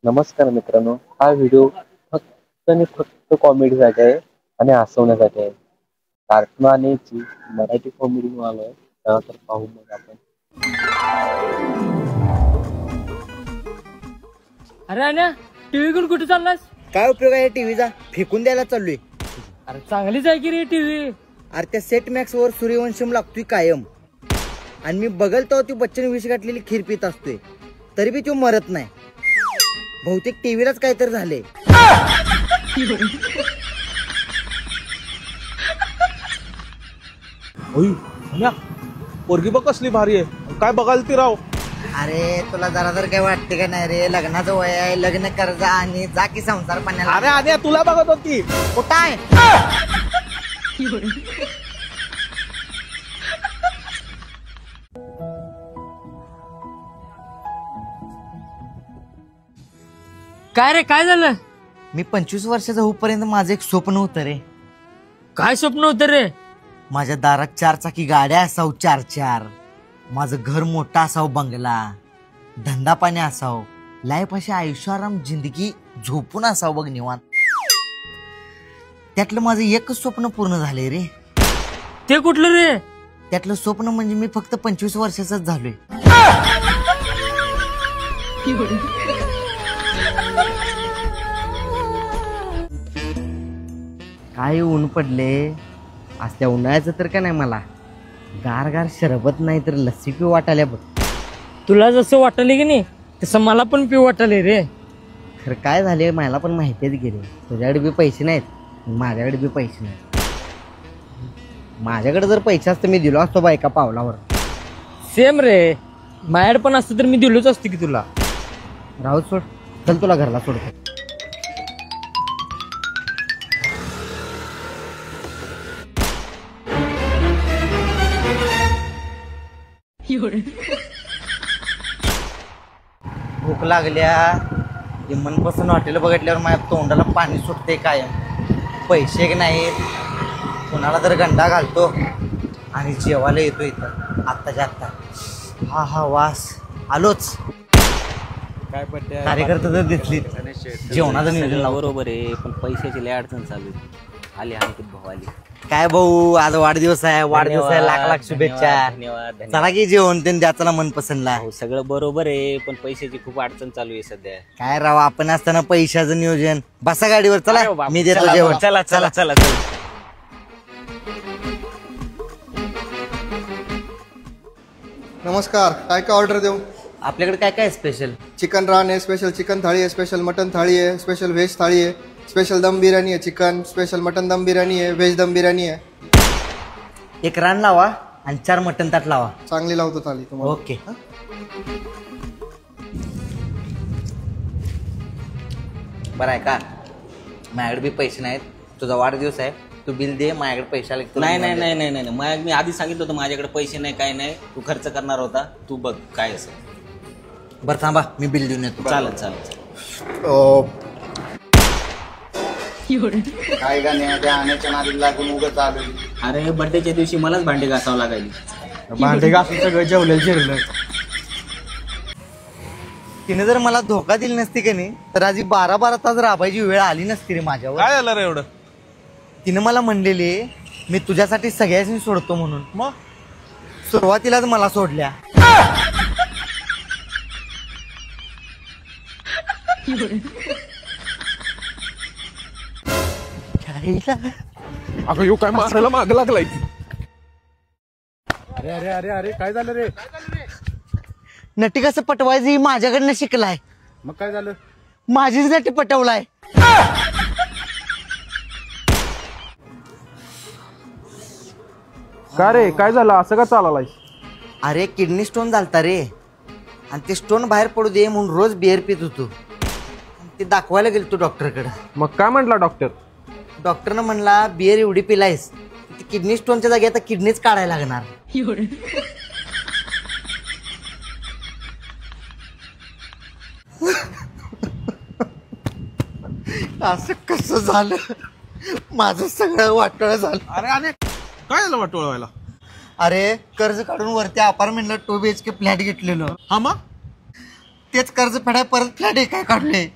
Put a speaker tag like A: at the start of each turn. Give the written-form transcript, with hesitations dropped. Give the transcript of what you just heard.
A: नमस्कार मित्रांनो, हा व्हिडिओ फक्त आणि फक्त कॉमेडीसाठी आहे आणि हसवण्यासाठी आहे. कार्टून आणि जी मराठी कॉमेडी मूव्ही आहे त्याला तर पाहू मग आपण.
B: अरे अण्या टीव्ही घेऊन कुठे चाललास?
C: काय उपयोग आहे टीव्हीचा? फेकून द्यायला चाललोय.
B: अरे चांगलीच आहे की रे टीव्ही.
C: अरे त्या सेट मॅक्स वर सूर्यवंशम लागतोय कायम, आणि मी बघल तो ती बच्चन विष गाठलेली खीर पित असतोय, तरी बी तो मरत नाही. बहुतेक टीव्हीलाच काहीतरी झाले.
D: पोरगी बघ कसली भारी आहे. काय बघाल ती राव.
C: अरे तुला जरा जर काय वाटते का नाही रे? लग्नाचं वय आहे, लग्न कर जा आणि जा की संसार पाण्याला.
D: अरे आधी तुला बघत होती.
C: कुठं आहे?
B: काय रे काय झालं?
C: मी 25 वर्षाचा होईपर्यंत माझं एक स्वप्न होतं रे.
B: काय स्वप्न होतं रे?
C: माझ्या दारात 4 चाकी गाड्या असाव, 4-4. माझं घर मोठा असावं, बंगला, धंदा पाणी असावं, लाईफ अशी आयुष्याराम जिंदगी झोपून असावं बघ निवांत. त्यातलं माझं एकच स्वप्न पूर्ण झालंय रे.
B: ते कुठलं रे?
C: त्यातलं स्वप्न म्हणजे मी फक्त 25 वर्षाचाच झालोय. काय ऊन पडले आज. त्या उन्हाळ्याचं तर का नाही, मला गार गार शरबत नाही तर लस्सी पिऊ वाटाल्या बघ.
B: तुला जसं वाटले की नाही तसं मला पण पिऊ वाटले रे.
C: खरं काय झाले मला पण माहितीच गेले. तुझ्याकडे बी पैसे नाहीत, माझ्याकडे बी पैसे नाहीत. माझ्याकडे जर पैसे असते मी दिलो असतो बा एका पावलावर.
B: सेम रे, माझ्याकडे पण असतं तर मी दिलोच असतो की तुला.
C: राहू सोड, चल तुला घरला सोडतो. भूक लागल्या. हे मनपसंत हॉटेल बघितल्यावर माझ्या तोंडाला पाणी सुटते कायम. पैसे नाहीत, कोणाला तर गंडा घालतो आणि जेवायला येतो इथं आत्ताच्या आत्ता. हा हा वास आलोच.
E: काय पडते
C: कार्यकर्ता तर दिसली. जेवणाचं नियोजन लावतो.
E: बरोबर आहे, पण पैशाची लय अडचण चालू आहे. आली अंकित भाऊ आली.
C: काय भाऊ, आज वाढदिवस आहे. वाढदिवस आहे, लाख लाख शुभेच्छा.
E: धन्यवाद.
C: चला की जेवण त्यांनी द्याचा मनपसंतला.
E: हो सगळं बरोबर आहे, पण पैशाची खूप अडचण चालू आहे सध्या.
C: काय राव, आपण असताना पैशाचं नियोजन. बसा गाडीवर, चला मी देतो जेवण.
E: चला चला चला चला.
F: नमस्कार, काय काय ऑर्डर देऊ?
C: आपल्याकडे काय काय स्पेशल?
F: चिकन रान आहे, स्पेशल चिकन थाळी आहे, स्पेशल मटन थाळी आहे, स्पेशल व्हेज थाळी आहे, स्पेशल दम बिर्याणी आहे, चिकन स्पेशल मटन दम बिर्याणी आहे, व्हेज दम बिर्याणी आहे.
C: एक रान लावा आणि 4 मटन ताट लावा.
F: चांगली लावतो थाळी तुम्हाला.
C: ओके. बरं आहे का, माझ्याकडे बी पैसे नाहीत. तुझा वाढदिवस आहे, तू बिल दे. माझ्याकडे पैसे आले
E: नाही नाही नाही नाही नाही नाही, मी आधी सांगितलं होतं माझ्याकडे पैसे नाही, काय नाही. तू खर्च करणार होता, तू बघ काय असं.
C: बरं थांबा, मी बिल देऊन येतो.
E: चालत चालत.
F: काय गाण्या त्या आण्याच्या नादी लागून उगत आलो.
E: अरे बर्थडेच्या दिवशी मलाच भांडे घासावं लागायली.
F: भांडे घासून सगळं जेवलेलं जिरलं.
C: तिने जर मला धोका दिली नसती का नाही, तर आधी 12-12 तास राबायची वेळ आली नसती रे माझ्यावर.
D: काय झालं रे एवढं?
C: तिने मला म्हणलेली मी तुझ्यासाठी सगळ्यांनी सोडतो म्हणून.
D: मग
C: सुरुवातीलाच मला सोडल्या.
D: अगं यो काय मारायला माग लागलाय. अरे अरे अरे अरे काय झालं रे?
C: नटी कसं पटवायचं ही माझ्याकडनं शिकलाय.
D: मग काय झालं?
C: माझीच नटी पटवलाय.
D: का रे काय झालं? असं का चाललाय?
C: अरे किडनी स्टोन झालता रे, आणि ते स्टोन बाहेर पडू दे म्हणून रोज बिअर पित होतो. ते दाखवायला गेलो तू डॉक्टरकडे.
D: मग काय म्हटला डॉक्टर?
C: डॉक्टरनं म्हणला बिअर एवढी पिलायस किडनी स्टोनच्या जागी आता किडनीच काढायला लागणार. असं कसं झालं? माझं सगळं वाटोळं झालं.
D: अरे अरे काय झालं वाटोळ व्हायला?
C: अरे कर्ज काढून वरती अपार्टमेंटला 2 BHK फ्लॅट घेतलेलं.
D: हा मग
C: तेच कर्ज फेडाय परत फ्लॅट काय काढले